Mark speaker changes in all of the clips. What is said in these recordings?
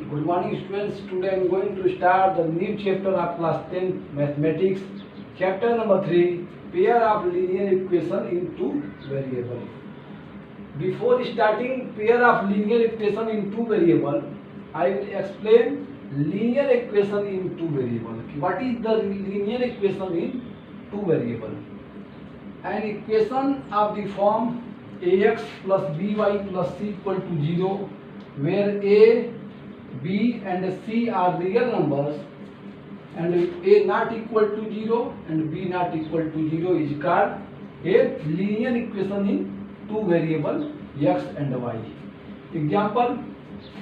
Speaker 1: Good morning students. Today I am going to start the new chapter of class 10 mathematics. Chapter number 3, pair of linear equation in two variable. Before starting pair of linear equation in two variable, I will explain linear equation in two variable. What is the linear equation in two variable? An equation of the form ax plus by plus c equal to 0, where a, b and c are real numbers and a not equal to 0 and b not equal to 0 is called a linear equation in two variable x and y. Example,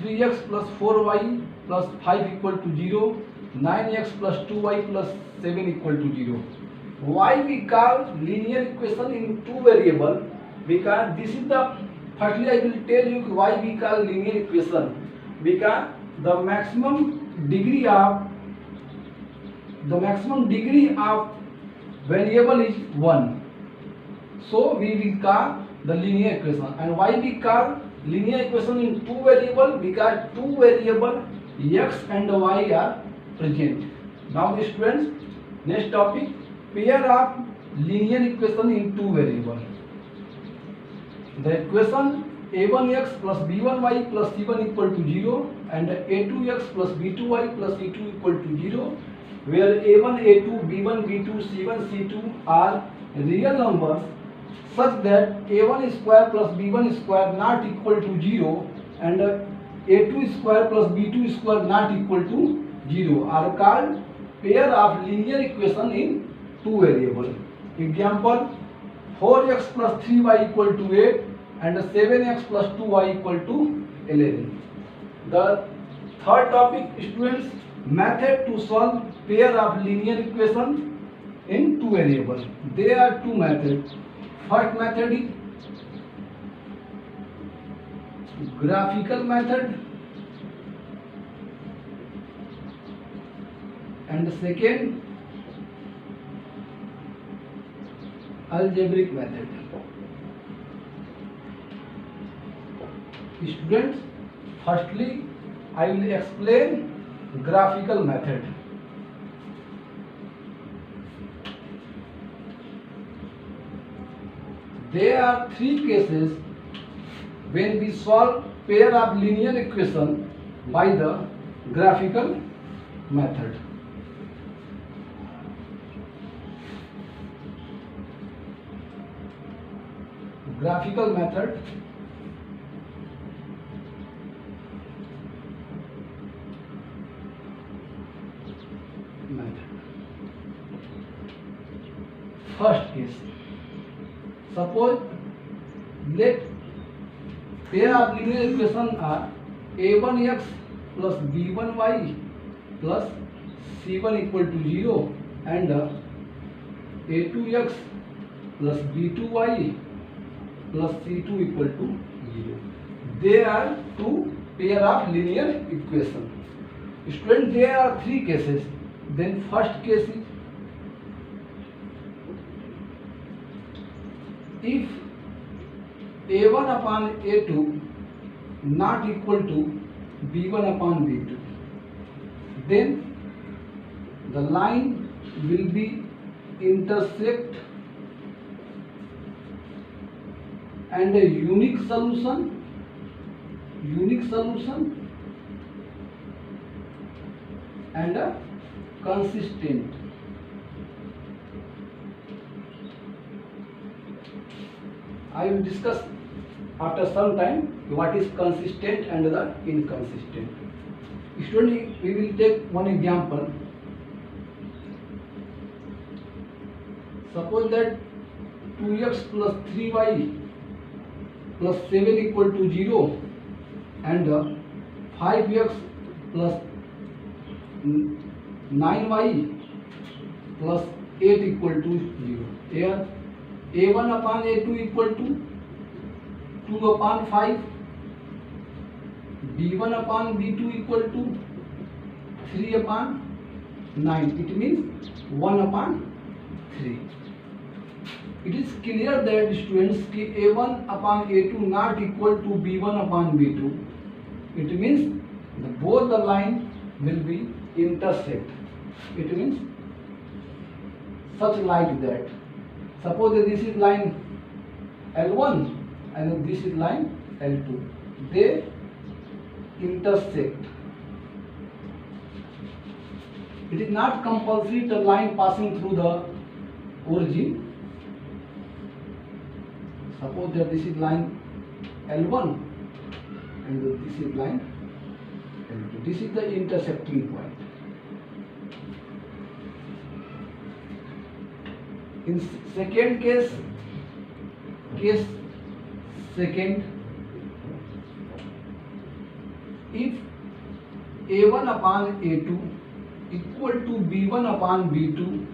Speaker 1: 3x plus 4y plus 5 equal to 0, 9x plus 2y plus 7 equal to 0. Why we call linear equation in two variable? Because this is the, firstly I will tell you why we call linear equation. Because the maximum degree of variable is 1. So we will call the linear equation. And why we call linear equation in two variable? Because two variable x and y are present. Now students, next topic, pair of linear equation in two variable. The equation a1x plus b1y plus c1 equal to 0 and a2x plus b2y plus c2 equal to 0, where a1, a2, b1, b2, c1, c2 are real numbers such that a1 square plus b1 square not equal to 0 and a2 square plus b2 square not equal to 0 are called pair of linear equation in two variable. Example, 4x plus 3y equal to 8 and 7x plus 2y equal to 11. The third topic, students, method to solve pair of linear equation in two variables. There are two methods. First method is graphical method and second algebraic method. Students, firstly I will explain graphical method. There are three cases when we solve pair of linear equation by the graphical method. Graphical method. First case, suppose let pair of linear equation are a1x plus b1y plus c1 equal to 0 and a2x plus b2y plus c2 equal to 0. They are two pair of linear equation. Student, there are three cases. Then first case is if a1 upon a2 not equal to b1 upon b2, then the line will be intersect and a unique solution and a consistent. I will discuss after some time what is consistent and the inconsistent. Student, we will take one example. Suppose that 2x plus 3y plus 7 equal to 0 and 5x plus 9y plus 8 equal to 0. Here a1 upon a2 equal to 2 upon 5, b1 upon b2 equal to 3 upon 9. It means 1 upon 3. It is clear that students कि a1 upon a2 not equal to b1 upon b2. It means both both the line will be intersect. It means such like that. Suppose that this is line L1 and this is line L2. They intersect. It is not compulsory the line passing through the origin. Suppose that this is line L1 and this is line L2. This is the intersecting point. In second case second, if A1 upon A2 equal to B1 upon B2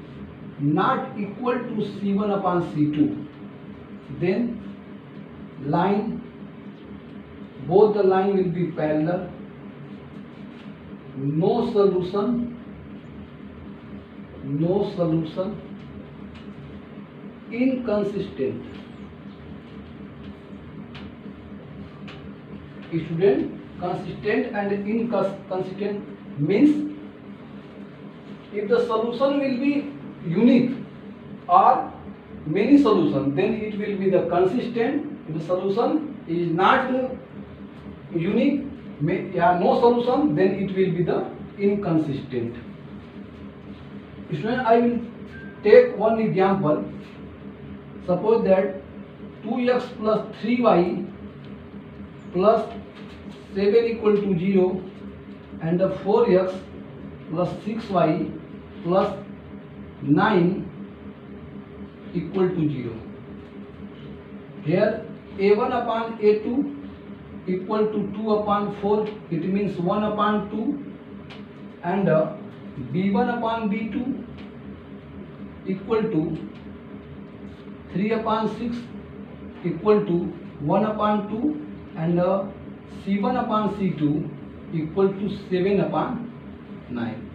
Speaker 1: not equal to C1 upon C2, then both the line will be parallel, no solution, inconsistent. Student, consistent and inconsistent means if the solution will be unique or many solutions, then it will be the consistent. If the solution is not unique, no solution, then it will be the inconsistent. Student, I will take one example. Suppose that 2x plus 3y plus 7 equal to 0 and 4x plus 6y plus 9 equal to 0. Here A1 upon A2 equal to 2 upon 4, it means 1 upon 2, and B1 upon B2 equal to 3 upon 6 equal to 1 upon 2, and C1 upon C2 equal to 7 upon 9.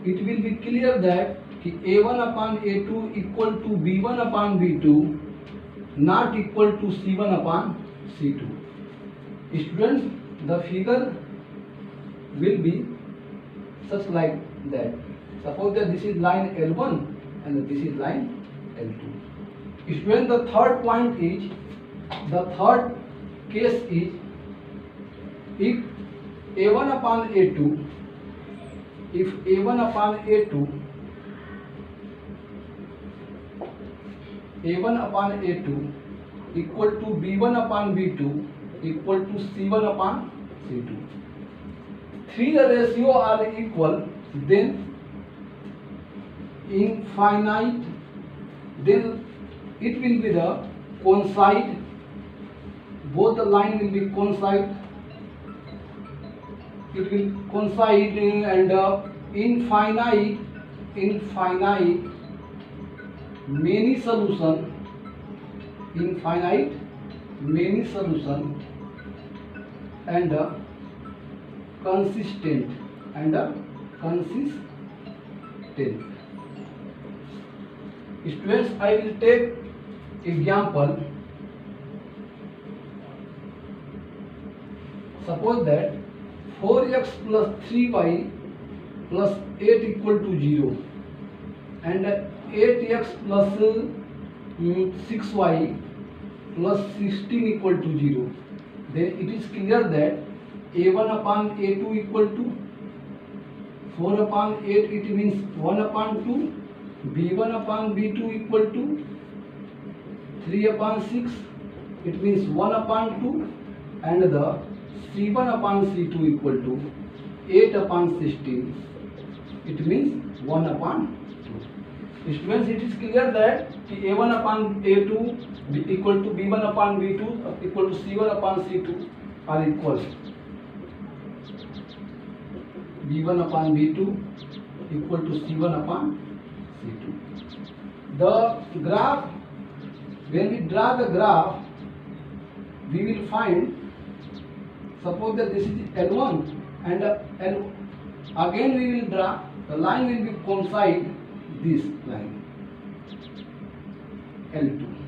Speaker 1: It will be clear that A1 upon A2 equal to B1 upon B2 not equal to C1 upon C2. Students, the figure will be such like that. Suppose that this is line L1 and this is line L2. Students, the third point is, the third case is, if A1 upon A2, if A1 upon A2 equal to B1 upon B2 equal to C1 upon C2. 3 the ratio are equal, then infinite, then it will be the coincide, both the line will be coincide, it will coincide, and infinite many solution, and consistent Students, I will take example. Suppose that 4x plus 3y plus 8 equal to 0 and 8x plus 6y plus 16 equal to 0. Then it is clear that A1 upon A2 equal to 4 upon 8, it means 1 upon 2. B1 upon B2 equal to 3 upon 6, it means 1 upon 2, and the C1 upon C2 equal to 8 upon 16, it means 1 upon 2. Students, it is clear that A1 upon A2 equal to B1 upon B2 equal to C1 upon C2 are equal. B1 upon B2 equal to C1 upon C2. The graph, when we draw the graph, we will find, suppose that this is L1 and L, again we will draw, the line will be coincide this line L2.